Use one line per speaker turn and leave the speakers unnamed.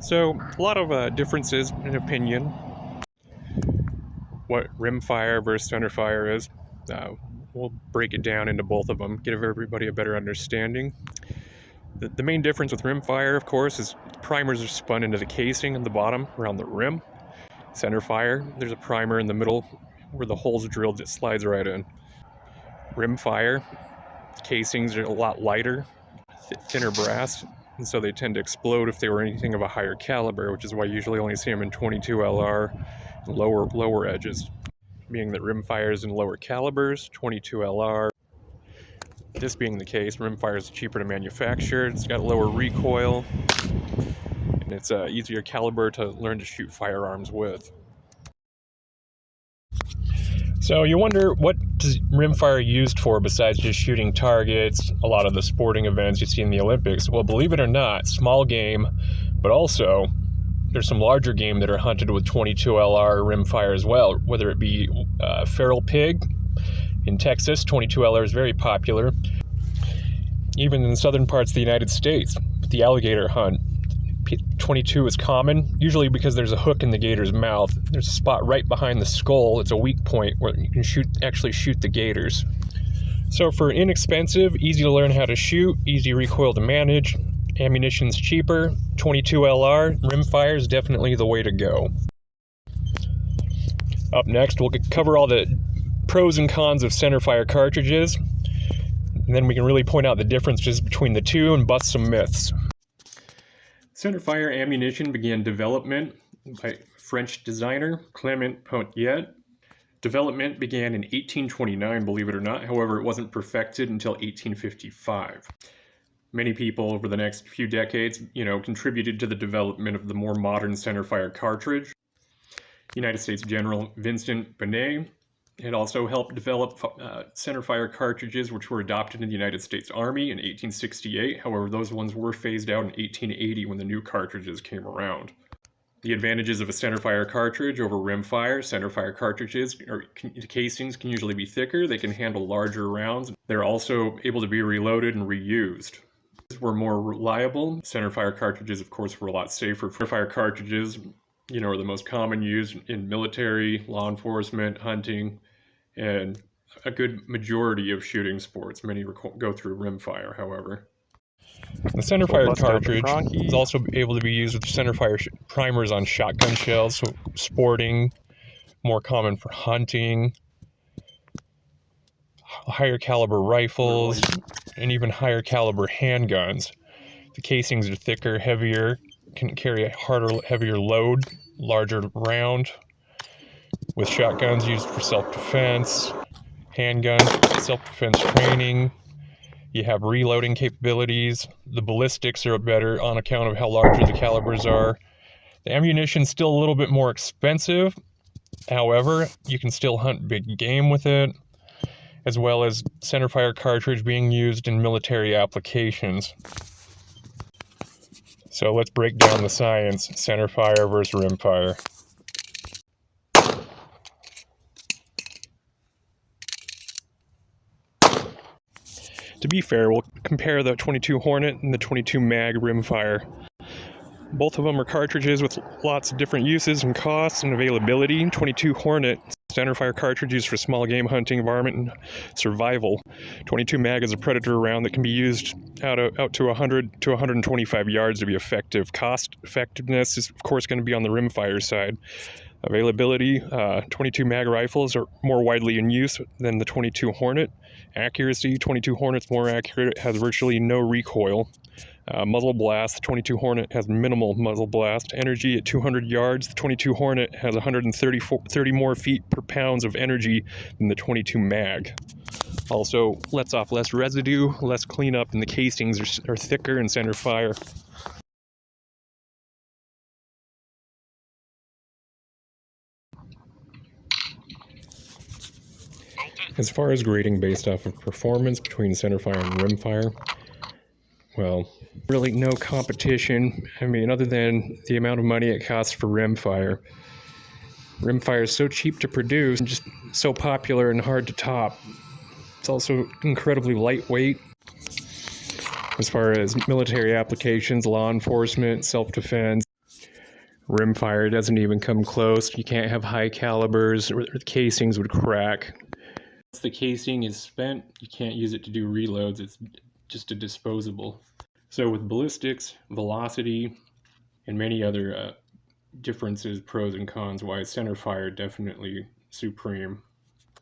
So, a lot of differences in opinion. What rimfire versus centerfire is. We'll break it down into both of them, give everybody a better understanding. The main difference with rimfire, of course, is primers are spun into the casing at the bottom around the rim. Centerfire, there's a primer in the middle where the hole's drilled that slides right in. Rimfire, casings are a lot lighter, thinner brass, and so they tend to explode if they were anything of a higher caliber, which is why you usually only see them in 22 LR and lower edges. Being that rimfire is in lower calibers, 22 LR. This being the case, rimfire is cheaper to manufacture, it's got lower recoil, and it's an easier caliber to learn to shoot firearms with. So you wonder, what is rimfire used for besides just shooting targets, a lot of the sporting events you see in the Olympics? Well, believe it or not, small game, but also there's some larger game that are hunted with 22 LR rimfire as well, whether it be feral pig. In Texas, 22 LR is very popular. Even in the southern parts of the United States, the alligator hunt, 22 is common, usually because there's a hook in the gator's mouth. There's a spot right behind the skull. It's a weak point where you can actually shoot the gators. So for inexpensive, easy to learn how to shoot, easy recoil to manage, ammunition's cheaper, 22 LR, rimfire is definitely the way to go. Up next, we'll cover all the pros and cons of centerfire cartridges, and then we can really point out the differences between the two and bust some myths. Centerfire ammunition began development by French designer Clement Pontiet. Development began in 1829, believe it or not. However, it wasn't perfected until 1855. Many people over the next few decades, contributed to the development of the more modern centerfire cartridge. United States General Vincent Benet had also helped develop centerfire cartridges, which were adopted in the United States Army in 1868. However, those ones were phased out in 1880 when the new cartridges came around. The advantages of a centerfire cartridge over rimfire: centerfire cartridges or casings can usually be thicker, they can handle larger rounds. They're also able to be reloaded and reused. Were more reliable. Centerfire cartridges, of course, were a lot safer. Centerfire cartridges, are the most common used in military, law enforcement, hunting, and a good majority of shooting sports. Many go through rimfire, however. The centerfire cartridge is also able to be used with centerfire primers on shotgun shells, so sporting, more common for hunting, higher caliber rifles, and even higher caliber handguns. The casings are thicker, heavier, can carry a harder, heavier load, larger round, with shotguns used for self-defense, handguns, self-defense training. You have reloading capabilities. The ballistics are better on account of how larger the calibers are. The ammunition's still a little bit more expensive. However, you can still hunt big game with it, as well as centerfire cartridge being used in military applications. So let's break down the science, centerfire versus rimfire. To be fair, we'll compare the 22 Hornet and the 22 Mag rimfire. Both of them are cartridges with lots of different uses and costs and availability. 22 Hornet centerfire cartridges for small game hunting, varmint, and survival. 22 Mag is a predator round that can be used out to 100 to 125 yards to be effective. Cost effectiveness is, of course, going to be on the rimfire side. Availability, 22 Mag rifles are more widely in use than the 22 Hornet. Accuracy, 22 Hornet's more accurate, it has virtually no recoil. Muzzle blast, the 22 Hornet has minimal muzzle blast. Energy at 200 yards, the 22 Hornet has 130 more feet per pounds of energy than the 22 Mag. Also, lets off less residue, less cleanup, and the casings are thicker in centerfire. As far as grading based off of performance between centerfire and rimfire, well, really no competition. I mean, other than the amount of money it costs for rimfire. Rimfire is so cheap to produce and just so popular and hard to top. It's also incredibly lightweight. As far as military applications, law enforcement, self-defense, Rimfire doesn't even come close. You can't have high calibers, or the casings would crack. Once the casing is spent, you can't use it to do reloads. It's just a disposable. So with ballistics, velocity, and many other differences, pros and cons, why Centerfire definitely supreme.